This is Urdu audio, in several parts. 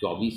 24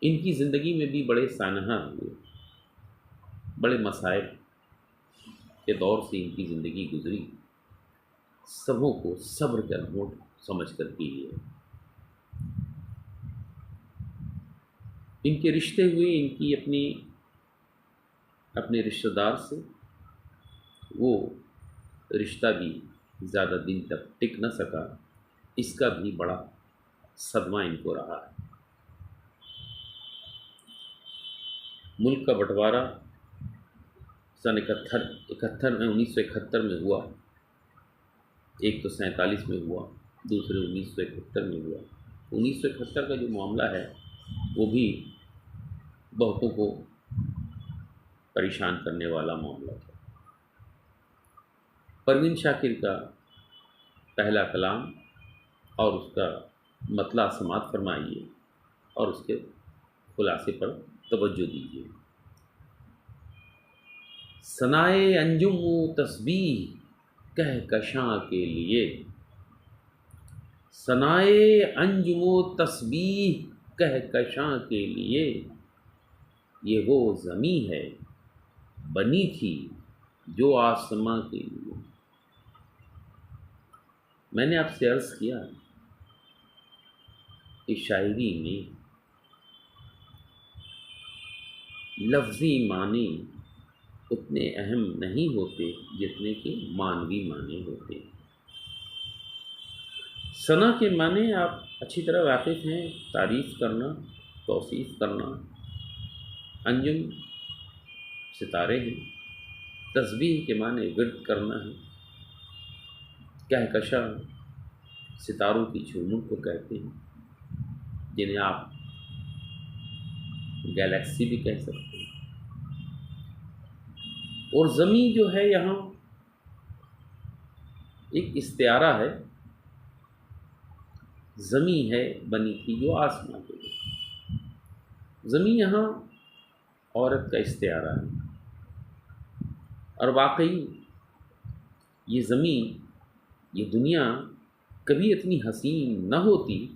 ان کی زندگی میں بھی بڑے سانحہ ہوئے، بڑے مصائب کے دور سے ان کی زندگی گزری، سبوں کو صبر کا نوٹ سمجھ کر کے لیے ان کے رشتے ہوئے، ان کی اپنے رشتہ دار سے، وہ رشتہ بھی زیادہ دن تک ٹک نہ سکا، اس کا بھی بڑا صدمہ ان کو رہا ہے۔ ملک کا بٹوارا سن 1971 میں ہوا، ایک تو 47 میں ہوا، دوسرے 1971 میں ہوا۔ 1971 کا جو معاملہ ہے وہ بھی بہتوں کو پریشان کرنے والا معاملہ تھا۔ پروین شاکر کا پہلا کلام اور اس کا مطلع سماعت فرمائیے اور اس کے خلاصے پر توجہ دیجیے۔ ثنائے انجم و تسبیح کہکشاں کے لیے، ثنائے انجم و تسبیح کہکشاں کے لیے، یہ وہ زمیں ہے بنی تھی جو آسماں کے لیے۔ میں نے آپ سے عرض کیا کہ شاعری میں لفظی معنی اتنے اہم نہیں ہوتے جتنے کہ معنوی معنی ہوتے ہیں۔ ثنا کے معنی آپ اچھی طرح واقف ہیں، تعریف کرنا، توصیف کرنا۔ انجم ستارے ہیں، تسبیح کے معنی ورد کرنا ہے، کہکشاں ستاروں کی جھومر کو کہتے ہیں، جنہیں آپ گیلیکسی بھی کہہ سکتے ہیں۔ اور زمین جو ہے یہاں ایک استعارہ ہے، زمین ہے بنی تھی جو آسمان کے لیے۔ زمین یہاں عورت کا استعارہ ہے، اور واقعی یہ زمین، یہ دنیا کبھی اتنی حسین نہ ہوتی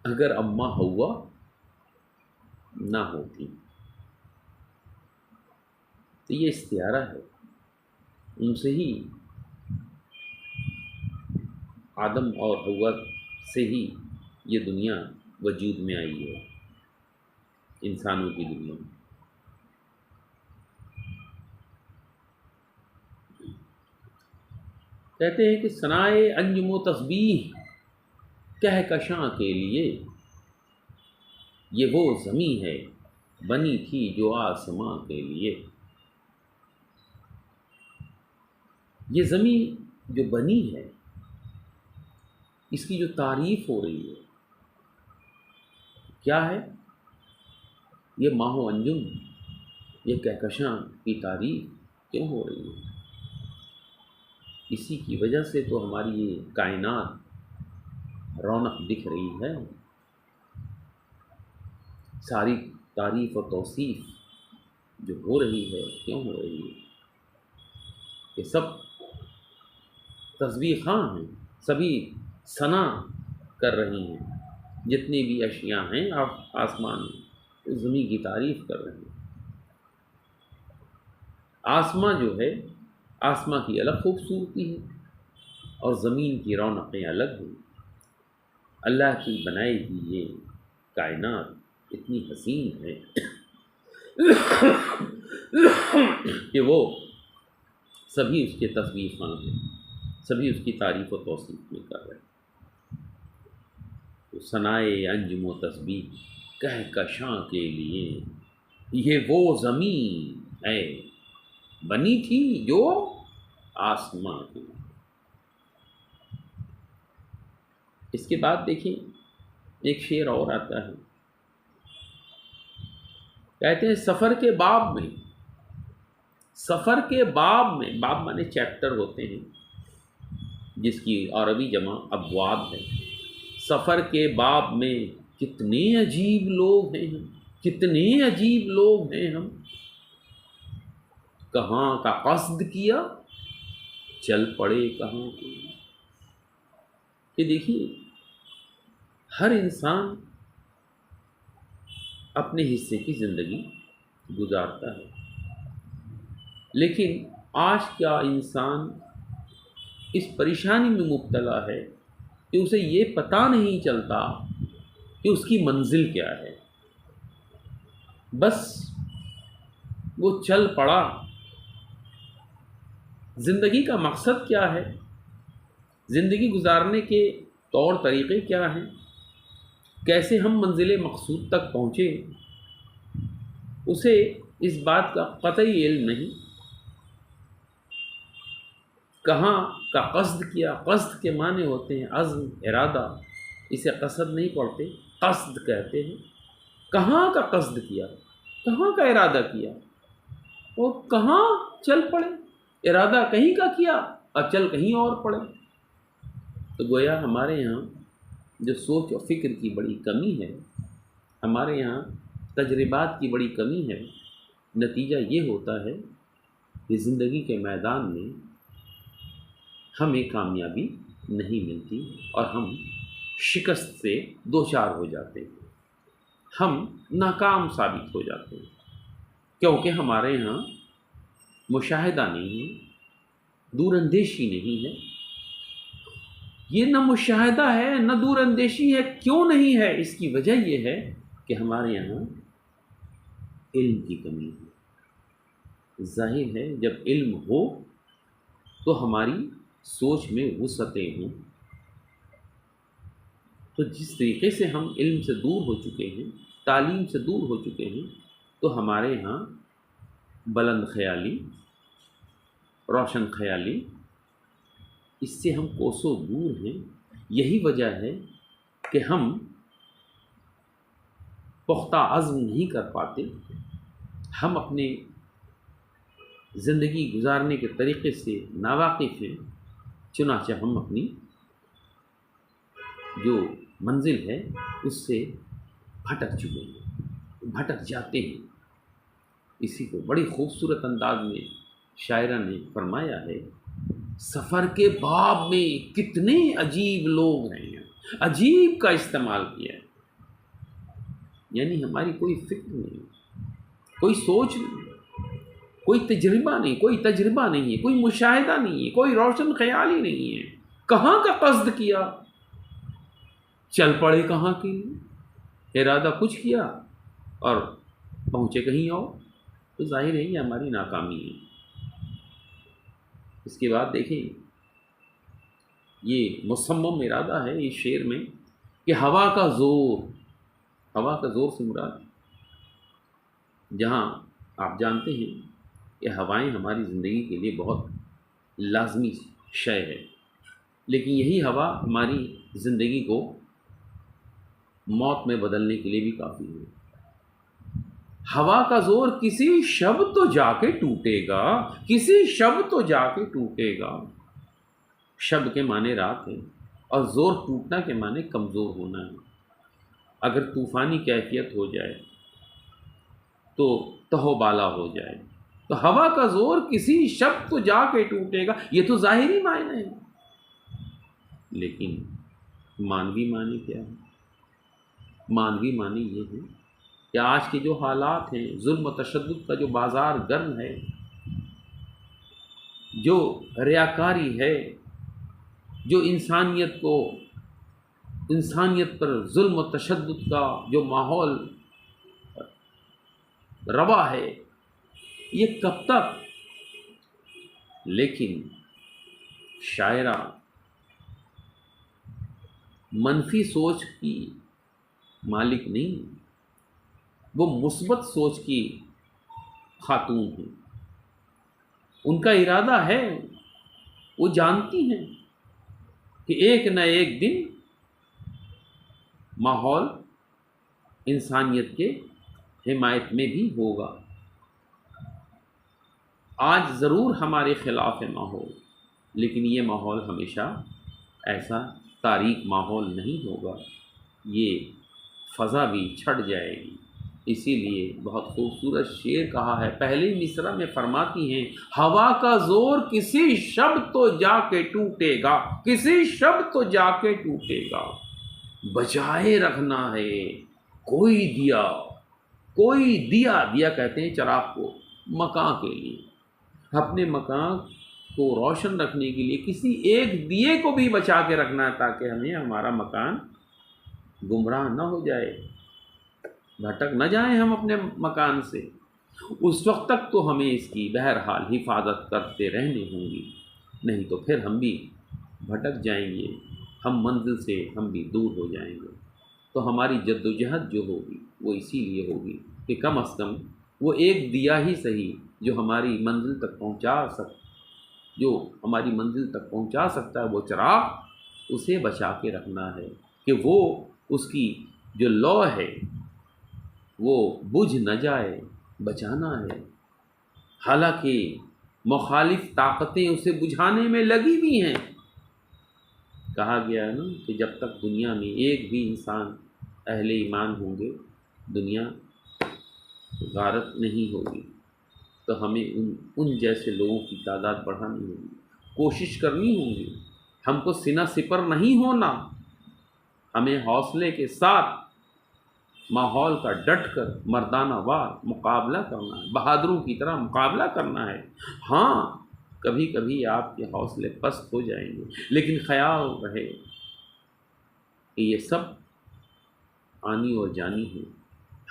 اگر اماں حوا نہ ہوتی۔ تو یہ استعارہ ہے، ان سے ہی آدم اور حوا سے ہی یہ دنیا وجود میں آئی ہے، انسانوں کی دنیا میں۔ کہتے ہیں کہ ثنائے انجم و تسبیح کہکشاں کے لیے، یہ وہ زمیں ہے بنی تھی جو آسماں کے لیے۔ یہ زمین جو بنی ہے، اس کی جو تعریف ہو رہی ہے کیا ہے؟ یہ ماہ و انجم، یہ کہکشاں کی تعریف کیوں ہو رہی ہے؟ اسی کی وجہ سے تو ہماری یہ کائنات رونق دکھ رہی ہے۔ ساری تعریف و توصیف جو ہو رہی ہے کیوں ہو رہی ہے؟ یہ سب تسبیح خواں ہیں، سبھی ثنا کر رہی ہیں، جتنی بھی اشیاء ہیں آسمان میں، اس زمین کی تعریف کر رہے ہیں۔ آسماں جو ہے، آسماں کی الگ خوبصورتی ہے اور زمین کی رونقیں الگ ہیں۔ اللہ کی بنائی ہوئی یہ کائنات اتنی حسین ہے کہ وہ سبھی اس کے تسبیح خواں ہیں، سبھی اس کی تعریف و توصیف میں کر رہے ہیں۔ تو ثنائے انجم و تسبیح کہکشاں کے لیے، یہ وہ زمین ہے بنی تھی جو آسماں کی۔ اس کے بعد دیکھیں ایک شعر اور آتا ہے، کہتے ہیں سفر کے باب میں، سفر کے باب میں، باب مانے چیپٹر ہوتے ہیں، جس کی عربی جمع ابواب ہے۔ سفر کے باب میں کتنے عجیب لوگ ہیں ہم، کتنے عجیب لوگ ہیں ہم، کہاں کا قصد کیا چل پڑے کہاں کے۔ کہ دیکھیے ہر انسان اپنے حصے کی زندگی گزارتا ہے۔ لیکن آج کا انسان اس پریشانی میں مبتلا ہے کہ اسے یہ پتہ نہیں چلتا کہ اس کی منزل کیا ہے، بس وہ چل پڑا۔ زندگی کا مقصد کیا ہے، زندگی گزارنے کے طور طریقے کیا ہیں، کیسے ہم منزل مقصود تک پہنچے، اسے اس بات کا قطعی علم نہیں۔ کہاں کا قصد کیا، قصد کے معنی ہوتے ہیں عزم، ارادہ، اسے قصد نہیں پڑھتے، قصد کہتے ہیں۔ کہاں کا قصد کیا، کہاں کا ارادہ کیا، اور کہاں چل پڑے، ارادہ کہیں کا کیا اور چل کہیں اور پڑے۔ تو گویا ہمارے یہاں جو سوچ و فکر کی بڑی کمی ہے، ہمارے یہاں تجربات کی بڑی کمی ہے، نتیجہ یہ ہوتا ہے کہ زندگی کے میدان میں ہمیں کامیابی نہیں ملتی اور ہم شکست سے دوچار ہو جاتے ہیں، ہم ناکام ثابت ہو جاتے ہیں، کیونکہ ہمارے یہاں مشاہدہ نہیں ہے، دور اندیشی نہیں ہے۔ یہ نہ مشاہدہ ہے نہ دور اندیشی ہے۔ کیوں نہیں ہے؟ اس کی وجہ یہ ہے کہ ہمارے یہاں علم کی کمی ہے۔ ظاہر ہے جب علم ہو تو ہماری سوچ میں وسعتیں ہوں۔ تو جس طریقے سے ہم علم سے دور ہو چکے ہیں، تعلیم سے دور ہو چکے ہیں، تو ہمارے یہاں بلند خیالی، روشن خیالی، اس سے ہم کوسوں دور ہیں۔ یہی وجہ ہے کہ ہم پختہ عزم نہیں کر پاتے، ہم اپنے زندگی گزارنے کے طریقے سے ناواقف ہیں، چنانچہ ہم اپنی جو منزل ہے اس سے بھٹک چکے ہیں، بھٹک جاتے ہیں۔ اسی کو بڑی خوبصورت انداز میں شاعرہ نے فرمایا ہے، سفر کے باب میں کتنے عجیب لوگ ہیں، عجیب کا استعمال کیا ہے، یعنی ہماری کوئی فکر نہیں، کوئی سوچ نہیں، کوئی تجربہ نہیں، کوئی تجربہ نہیں ہے، کوئی مشاہدہ نہیں ہے، کوئی روشن خیالی نہیں ہے۔ کہاں کا قصد کیا، چل پڑے کہاں کے لیے، ارادہ کچھ کیا اور پہنچے کہیں اور، تو ظاہر ہے یہ ہماری ناکامی ہے۔ اس کے بعد دیکھیں یہ مصمم ارادہ ہے اس شعر میں کہ ہوا کا زور، ہوا کا زور سے مراد، جہاں آپ جانتے ہیں کہ ہوائیں ہماری زندگی کے لیے بہت لازمی شے ہے، لیکن یہی ہوا ہماری زندگی کو موت میں بدلنے کے لیے بھی کافی ہے۔ ہوا کا زور کسی شب تو جا کے ٹوٹے گا، کسی شب تو جا کے ٹوٹے گا۔ شب کے معنی رات ہے اور زور ٹوٹنا کے معنی کمزور ہونا ہے۔ اگر طوفانی کیفیت ہو جائے تو تہو بالا ہو جائے، تو ہوا کا زور کسی شب تو جا کے ٹوٹے گا، یہ تو ظاہری معنی ہے، لیکن مانوی معنی کیا ہے؟ مانوی معنی یہ ہے کہ آج کے جو حالات ہیں، ظلم و تشدد کا جو بازار گرم ہے، جو ریاکاری ہے، جو انسانیت پر ظلم و تشدد کا جو ماحول روا ہے، یہ کب تک؟ لیکن شاعرہ منفی سوچ کی مالک نہیں، وہ مثبت سوچ کی خاتون ہیں۔ ان کا ارادہ ہے، وہ جانتی ہیں کہ ایک نہ ایک دن ماحول انسانیت کے حمایت میں بھی ہوگا۔ آج ضرور ہمارے خلاف ہے ماحول، لیکن یہ ماحول ہمیشہ ایسا تاریک ماحول نہیں ہوگا، یہ فضا بھی چھٹ جائے گی۔ اسی لیے بہت خوبصورت شعر کہا ہے، پہلے مصرع میں فرماتی ہیں، ہوا کا زور کسی شب تو جا کے ٹوٹے گا، کسی شب تو جا کے ٹوٹے گا، بجائے رکھنا ہے کوئی دیا کوئی دیا کہتے ہیں چراغ کو، مکان کے لیے، اپنے مکان کو روشن رکھنے کے لیے کسی ایک دیے کو بھی بچا کے رکھنا ہے، تاکہ ہمیں ہمارا مکان گمراہ نہ ہو جائے، بھٹک نہ جائیں ہم اپنے مکان سے۔ اس وقت تک تو ہمیں اس کی بہرحال حفاظت کرتے رہنے ہوں گی، نہیں تو پھر ہم بھی بھٹک جائیں گے، ہم منزل سے ہم بھی دور ہو جائیں گے۔ تو ہماری جد و جہد جو ہوگی وہ اسی لیے ہوگی کہ کم از کم وہ ایک دیا ہی صحیح جو ہماری منزل تک پہنچا سکتا ہے وہ چراغ، اسے بچا کے رکھنا ہے کہ وہ اس کی جو لو ہے وہ بجھ نہ جائے، بچانا ہے۔ حالانکہ مخالف طاقتیں اسے بجھانے میں لگی بھی ہیں۔ کہا گیا ہے نا کہ جب تک دنیا میں ایک بھی انسان اہل ایمان ہوں گے دنیا غارت نہیں ہوگی۔ تو ہمیں ان جیسے لوگوں کی تعداد بڑھانی ہوگی، کوشش کرنی ہوگی، ہم کو سینہ سپر نہیں ہونا، ہمیں حوصلے کے ساتھ ماحول کا ڈٹ کر مردانہ وار مقابلہ کرنا ہے، بہادروں کی طرح مقابلہ کرنا ہے۔ ہاں کبھی کبھی آپ کے حوصلے پست ہو جائیں گے، لیکن خیال رہے کہ یہ سب آنی اور جانی ہے،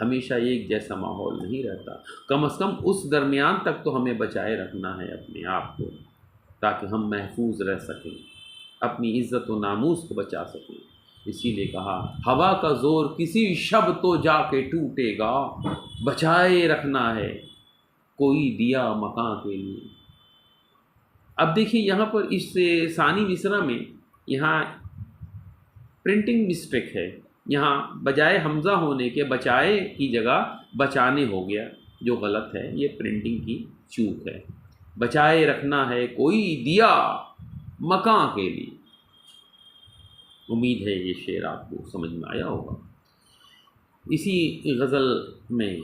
ہمیشہ ایک جیسا ماحول نہیں رہتا۔ کم از کم اس درمیان تک تو ہمیں بچائے رکھنا ہے اپنے آپ کو، تاکہ ہم محفوظ رہ سکیں، اپنی عزت و ناموس کو بچا سکیں۔ اسی لیے کہا ہوا کا زور کسی شب تو جا کے ٹوٹے گا، بچائے رکھنا ہے کوئی دیا مکان کے لیے۔ اب دیکھیے یہاں پر اس ثانی مصرع میں یہاں پرنٹنگ مسٹیک ہے، یہاں بجائے حمزہ ہونے کے بچائے کی جگہ بچانے ہو گیا، جو غلط ہے، یہ پرنٹنگ کی چوک ہے۔ بچائے رکھنا ہے کوئی دیا مکان کے لیے۔ امید ہے یہ شعر آپ کو سمجھ میں آیا ہوگا۔ اسی غزل میں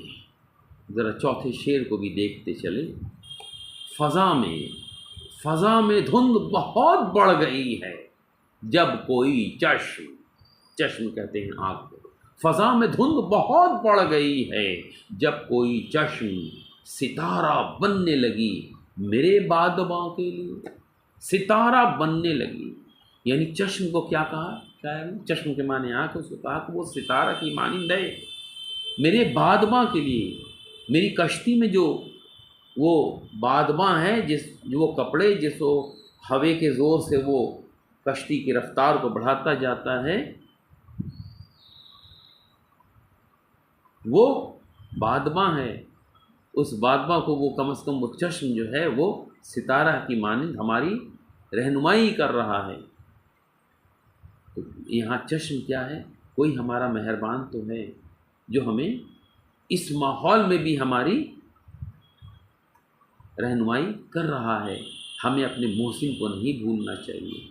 ذرا چوتھے شعر کو بھی دیکھتے چلے۔ فضا میں دھند بہت بڑھ گئی ہے، جب کوئی چشم کہتے ہیں آنکھ کو، فضا میں دھند بہت بڑھ گئی ہے جب کوئی چشم ستارہ بننے لگی میرے بادباں کے لیے۔ ستارہ بننے لگی، یعنی چشم کو کیا کہا؟ چشم کے معنی آنکھ، اس کو کہا کہ وہ ستارہ کی مانند ہے میرے بادباں کے لیے۔ میری کشتی میں جو وہ بادباں ہے، جو وہ کپڑے جس وہ ہوے کے زور سے وہ کشتی کی رفتار کو بڑھاتا جاتا ہے، وہ بادباں ہے۔ اس بادباں کو وہ کم از کم وہ چشم جو ہے وہ ستارہ کی مانند ہماری رہنمائی کر رہا ہے۔ تو یہاں چشم کیا ہے؟ کوئی ہمارا مہربان تو ہے جو ہمیں اس ماحول میں بھی ہماری رہنمائی کر رہا ہے۔ ہمیں اپنے محسن کو نہیں بھولنا چاہیے۔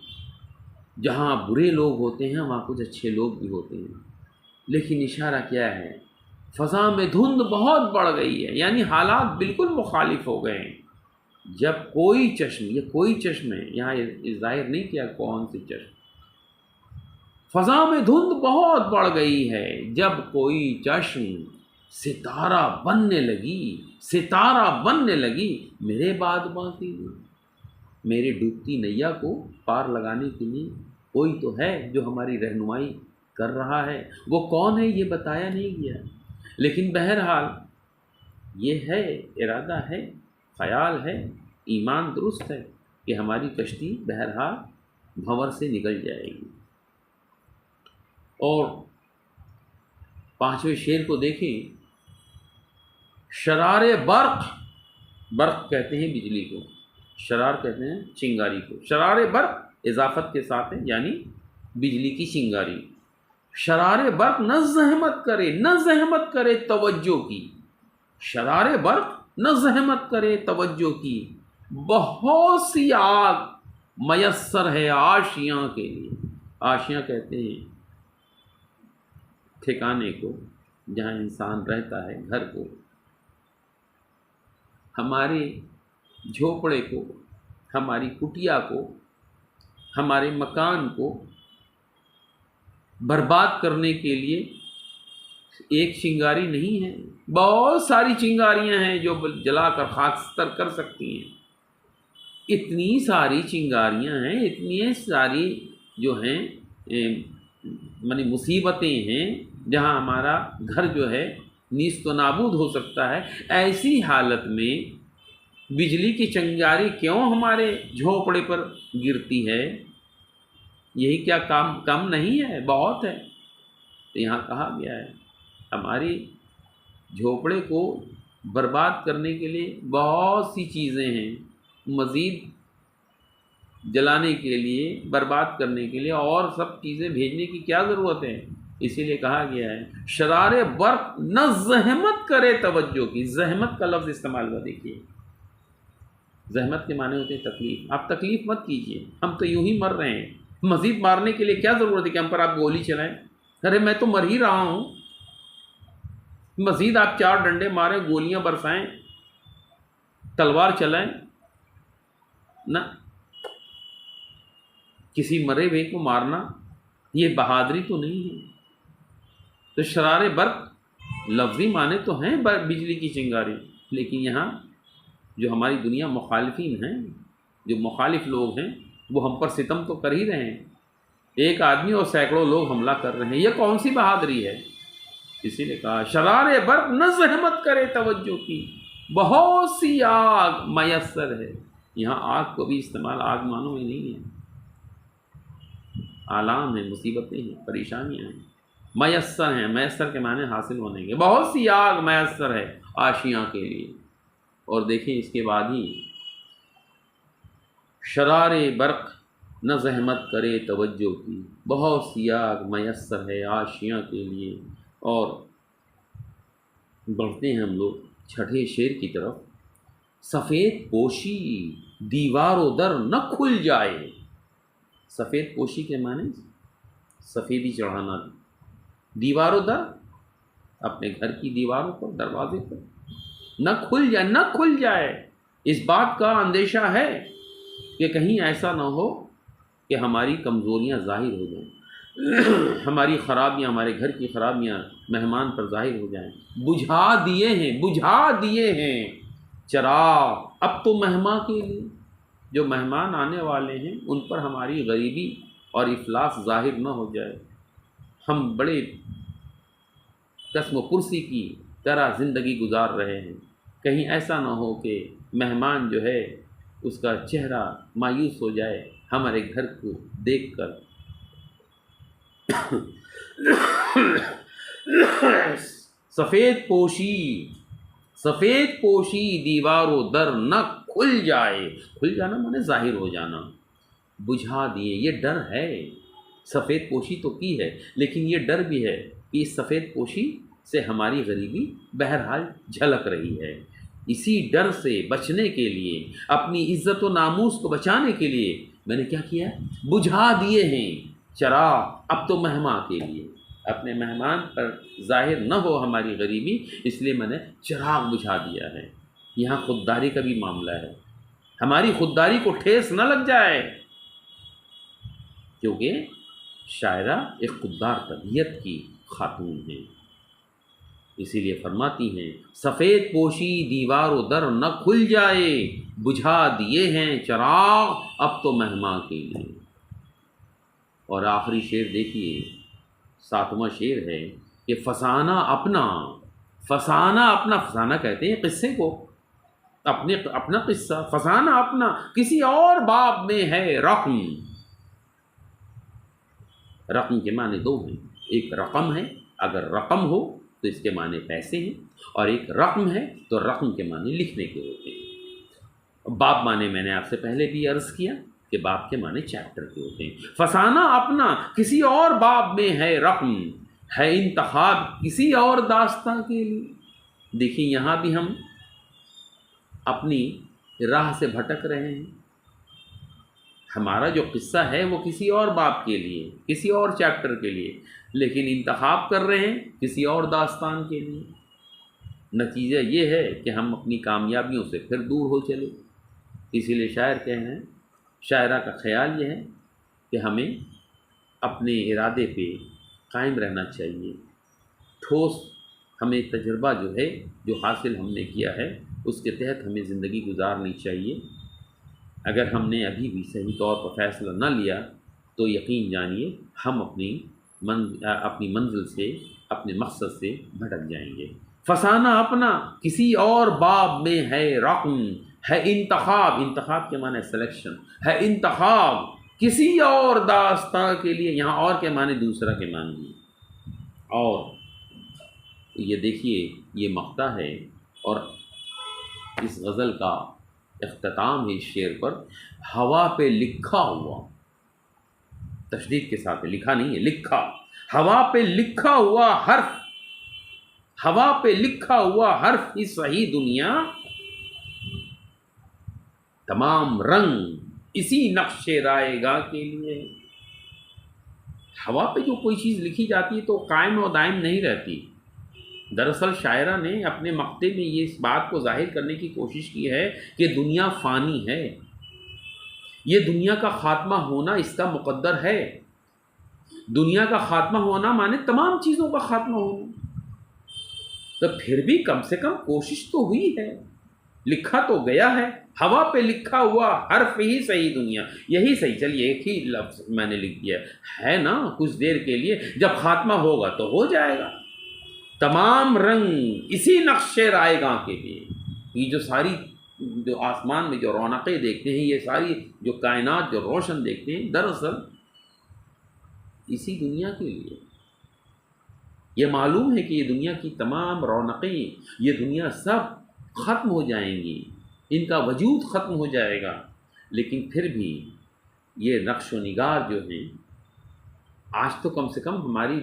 جہاں برے لوگ ہوتے ہیں وہاں کچھ اچھے لوگ بھی ہوتے ہیں، لیکن اشارہ کیا ہے؟ فضا میں دھند بہت بڑھ گئی ہے، یعنی حالات بالکل مخالف ہو گئے ہیں۔ جب کوئی چشم، یہ کوئی چشم ہے، یہاں ظاہر نہیں کیا کون سی چشم۔ فضا میں دھند بہت بڑھ گئی ہے جب کوئی چشم ستارہ بننے لگی میرے بادباں کے لیے۔ میرے ڈوبتی نیا کو پار لگانے کے لیے کوئی تو ہے جو ہماری رہنمائی کر رہا ہے۔ وہ کون ہے یہ بتایا نہیں گیا، لیکن بہرحال یہ ہے، ارادہ ہے، خیال ہے، ایمان درست ہے کہ ہماری کشتی بہرحال بھنور سے نکل جائے گی۔ اور پانچویں شعر کو دیکھیں۔ شرار برق کہتے ہیں بجلی کو، شرار کہتے ہیں چنگاری کو، شرار برق اضافت کے ساتھ ہے، یعنی بجلی کی چنگاری۔ شرار برق نہ زحمت کرے توجہ کی، شرار برق نہ زحمت کرے توجہ کی، بہت سی آگ میسر ہے آشیاں کے لیے۔ آشیاں کہتے ہیں ٹھکانے کو جہاں انسان رہتا ہے، گھر کو، ہمارے جھوپڑے کو، ہماری کٹیا کو، ہمارے مکان کو برباد کرنے کے لیے ایک چنگاری نہیں ہے، بہت ساری چنگاریاں ہیں جو جلا کر خاکستر کر سکتی ہیں۔ اتنی ساری چنگاریاں ہیں، اتنی ساری جو ہیں یعنی مصیبتیں ہیں جہاں ہمارا گھر جو ہے نیست و نابود ہو سکتا ہے۔ ایسی حالت میں بجلی کی چنگاری کیوں ہمارے جھونپڑے پر گرتی ہے؟ یہی کیا کم نہیں ہے؟ بہت ہے۔ تو یہاں کہا گیا ہے ہماری جھونپڑے کو برباد کرنے کے لیے بہت سی چیزیں ہیں، مزید جلانے کے لیے، برباد کرنے کے لیے اور سب چیزیں بھیجنے کی کیا ضرورت ہے؟ اسی لیے کہا گیا ہے شرار برق نہ زحمت کرے توجہ کی۔ زحمت کا لفظ استعمال ہوا، دیکھیے زحمت کے معنی ہوتے ہیں تکلیف۔ آپ تکلیف مت کیجیے، ہم تو یوں ہی مر رہے ہیں، مزید مارنے کے لیے کیا ضرورت ہے کہ ہم پر آپ گولی چلائیں؟ ارے میں تو مر ہی رہا ہوں، مزید آپ 4 ڈنڈے ماریں، گولیاں برسائیں، تلوار چلائیں؟ نہ، کسی مرے ہوئے کو مارنا یہ بہادری تو نہیں ہے۔ تو شرار برق لفظی معنی تو ہیں بجلی کی چنگاری، لیکن یہاں جو ہماری دنیا مخالفین ہیں، جو مخالف لوگ ہیں، وہ ہم پر ستم تو کر ہی رہے ہیں۔ ایک آدمی اور سینکڑوں لوگ حملہ کر رہے ہیں، یہ کون سی بہادری ہے؟ اسی لیے کہا شرار برق نہ زحمت کرے توجہ کی، بہت سی آگ میسر ہے۔ یہاں آگ کو بھی استعمال آگ معنوں میں نہیں ہے، آلام ہیں، مصیبتیں ہیں، پریشانیاں ہیں، میسر ہیں، میسر کے معنی حاصل ہونے کے، بہت سی آگ میسر ہے آشیاں کے لیے۔ اور دیکھیں اس کے بعد ہی شرار برق نہ زحمت کرے توجہ کی، بہت سی آگ میسر ہے آشیاں کے لیے۔ اور بڑھتے ہیں ہم لوگ چھٹے شعر کی طرف۔ سفید پوشی دیوار و در نہ کھل جائے۔ سفید پوشی کے معنی سفیدی چڑھانا، دیوار و در اپنے گھر کی دیواروں پر، دروازے پر نہ کھل جائے۔ اس بات کا اندیشہ ہے کہ کہیں ایسا نہ ہو کہ ہماری کمزوریاں ظاہر ہو جائیں، ہماری خرابیاں، ہمارے گھر کی خرابیاں مہمان پر ظاہر ہو جائیں۔ بجھا دیے ہیں چراغ اب تو مہمان کے لیے، جو مہمان آنے والے ہیں ان پر ہماری غریبی اور افلاس ظاہر نہ ہو جائے۔ ہم بڑے قسم و کرسی کی طرح زندگی گزار رہے ہیں، کہیں ایسا نہ ہو کہ مہمان جو ہے اس کا چہرہ مایوس ہو جائے ہمارے گھر کو دیکھ کر۔ سفید پوشی دیوار و در نہ کھل جائے، کھل جانا مانے ظاہر ہو جانا۔ بجھا دیے، یہ ڈر ہے، سفید پوشی تو کی ہے لیکن یہ ڈر بھی ہے کہ اس سفید پوشی سے ہماری غریبی بہرحال جھلک رہی ہے۔ اسی ڈر سے بچنے کے لیے، اپنی عزت و ناموس کو بچانے کے لیے میں نے کیا کیا؟ بجھا دیے ہیں چراغ اب تو مہمان کے لیے، اپنے مہمان پر ظاہر نہ ہو ہماری غریبی، اس لیے میں نے چراغ بجھا دیا ہے۔ یہاں خودداری کا بھی معاملہ ہے، ہماری خودداری کو ٹھیس نہ لگ جائے، کیونکہ شاعرہ ایک خوددار طبیعت کی خاتون ہے، اسی لیے فرماتی ہیں سفید پوشی دیوار و در نہ کھل جائے، بجھا دیے ہیں چراغ اب تو مہمان کے لیے۔ اور آخری شعر دیکھیے، 7واں شعر ہے کہ فسانہ اپنا فسانہ کہتے ہیں قصے کو، اپنا قصہ، فسانہ اپنا کسی اور باب میں ہے رقم۔ رقم کے معنی 2 ہیں، ایک رقم ہے، اگر رقم ہو تو اس کے معنی پیسے ہیں، اور ایک رقم ہے تو رقم کے معنی لکھنے کے ہوتے ہیں۔ باب معنی میں نے آپ سے پہلے بھی عرض کیا کہ باب کے معنی چیپٹر کے ہوتے ہیں۔ فسانہ اپنا کسی اور باب میں ہے رقم، ہے انتخاب کسی اور داستاں کے لیے۔ دیکھیں یہاں بھی ہم اپنی راہ سے بھٹک رہے ہیں، ہمارا جو قصہ ہے وہ کسی اور باب کے لیے، کسی اور چیپٹر کے لیے، لیکن انتخاب کر رہے ہیں کسی اور داستان کے لیے۔ نتیجہ یہ ہے کہ ہم اپنی کامیابیوں سے پھر دور ہو چلے۔ اسی لیے شاعر کہہ رہے ہیں، شاعرہ کا خیال یہ ہے کہ ہمیں اپنے ارادے پہ قائم رہنا چاہیے، ٹھوس ہمیں تجربہ جو ہے جو حاصل ہم نے کیا ہے اس کے تحت ہمیں زندگی گزارنی چاہیے۔ اگر ہم نے ابھی بھی صحیح طور پر فیصلہ نہ لیا تو یقین جانیے ہم اپنی منزل سے، اپنے مقصد سے بھٹک جائیں گے۔ فسانہ اپنا کسی اور باب میں ہے رقم، ہے انتخاب، انتخاب کے معنی سلیکشن، ہے انتخاب کسی اور داستاں کے لیے، یہاں اور کے معنی دوسرا کے معنی۔ اور یہ دیکھیے یہ مقطع ہے اور اس غزل کا اختتام ہے اس شعر پر، ہوا پہ لکھا ہوا، تشدید کے ساتھ ہے، لکھا نہیں ہے، لکھا، ہوا پہ لکھا ہوا حرف، ہوا پہ لکھا ہوا حرف ہی صحیح دنیا، تمام رنگ اسی نقش رائے گاہ کے لیے۔ ہوا پہ جو کوئی چیز لکھی جاتی ہے تو قائم و دائم نہیں رہتی۔ دراصل شاعرہ نے اپنے مقطع میں یہ اس بات کو ظاہر کرنے کی کوشش کی ہے کہ دنیا فانی ہے، یہ دنیا کا خاتمہ ہونا اس کا مقدر ہے۔ دنیا کا خاتمہ ہونا مانے تمام چیزوں کا خاتمہ ہونا، تو پھر بھی کم سے کم کوشش تو ہوئی ہے، لکھا تو گیا ہے۔ ہوا پہ لکھا ہوا حرف ہی صحیح دنیا، یہی صحیح، چلیے ایک ہی لفظ میں نے لکھ دیا ہے نا کچھ دیر کے لیے، جب خاتمہ ہوگا تو ہو جائے گا۔ تمام رنگ اسی نقش رائے گاہ کے لیے، یہ جو ساری جو آسمان میں جو رونقیں دیکھتے ہیں، یہ ساری جو کائنات جو روشن دیکھتے ہیں، دراصل اسی دنیا کے لیے۔ یہ معلوم ہے کہ یہ دنیا کی تمام رونقیں، یہ دنیا سب ختم ہو جائیں گی، ان کا وجود ختم ہو جائے گا، لیکن پھر بھی یہ نقش و نگار جو ہیں آج تو کم سے کم ہمارے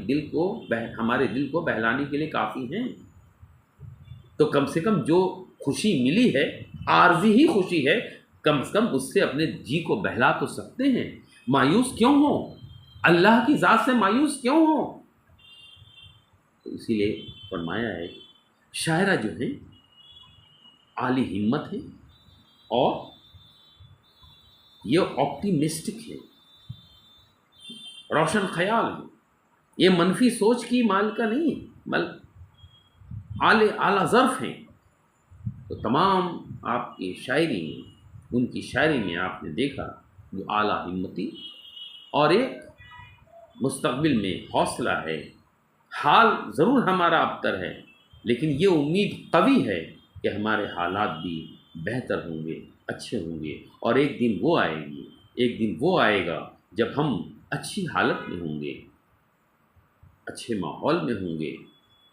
دل کو بہلانے کے لیے کافی ہیں۔ تو کم سے کم جو خوشی ملی ہے، عارضی ہی خوشی ہے، کم سے کم اس سے اپنے جی کو بہلا تو سکتے ہیں۔ مایوس کیوں ہوں؟ اللہ کی ذات سے مایوس کیوں ہوں؟ تو اسی لیے فرمایا ہے شاعرہ جو ہیں عالی ہمت ہے اور یہ آپٹیمسٹک ہے، روشن خیال ہے، یہ منفی سوچ کی مالکہ نہیں بلکہ اعلیٰ ظرف ہیں۔ تو تمام آپ کی شاعری میں، ان کی شاعری میں آپ نے دیکھا جو اعلیٰ ہمتی اور ایک مستقبل میں حوصلہ ہے۔ حال ضرور ہمارا ابتر ہے، لیکن یہ امید قوی ہے کہ ہمارے حالات بھی بہتر ہوں گے، اچھے ہوں گے، اور ایک دن وہ آئے گی، ایک دن وہ آئے گا جب ہم اچھی حالت میں ہوں گے، اچھے ماحول میں ہوں گے،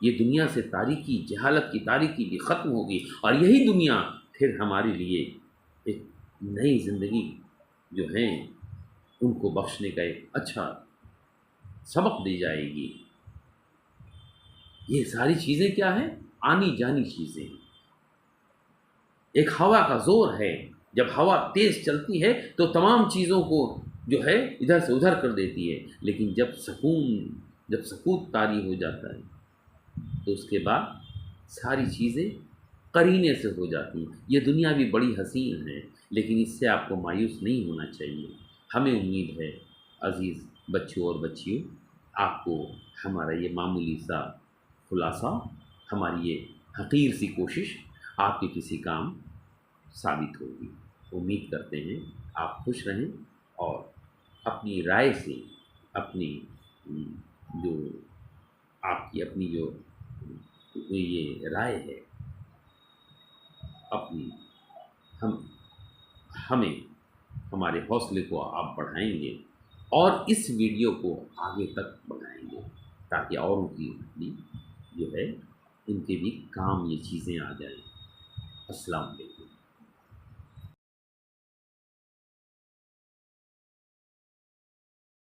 یہ دنیا سے تاریکی، جہالت کی تاریکی بھی ختم ہوگی، اور یہی دنیا پھر ہمارے لیے ایک نئی زندگی جو ہیں ان کو بخشنے کا ایک اچھا سبق دی جائے گی۔ یہ ساری چیزیں کیا ہیں؟ آنی جانی چیزیں۔ ایک ہوا کا زور ہے، جب ہوا تیز چلتی ہے تو تمام چیزوں کو جو ہے ادھر سے ادھر کر دیتی ہے، لیکن جب سکوت طاری ہو جاتا ہے تو اس کے بعد ساری چیزیں قرینے سے ہو جاتی ہیں۔ یہ دنیا بھی بڑی حسین ہے، لیکن اس سے آپ کو مایوس نہیں ہونا چاہیے۔ ہمیں امید ہے عزیز بچوں اور بچیوں، آپ کو ہمارا یہ معمولی سا خلاصہ، ہماری یہ حقیر سی کوشش آپ کے کسی کام ثابت ہوگی۔ امید کرتے ہیں آپ خوش رہیں اور اپنی رائے سے، اپنی جو آپ کی اپنی جو یہ رائے ہے، اپنی ہمیں ہمارے حوصلے کو آپ بڑھائیں گے اور اس ویڈیو کو آگے تک بڑھائیں گے تاکہ اوروں کی بھی جو ہے ان کے بھی کام یہ چیزیں آ جائیں۔ السلام علیکم۔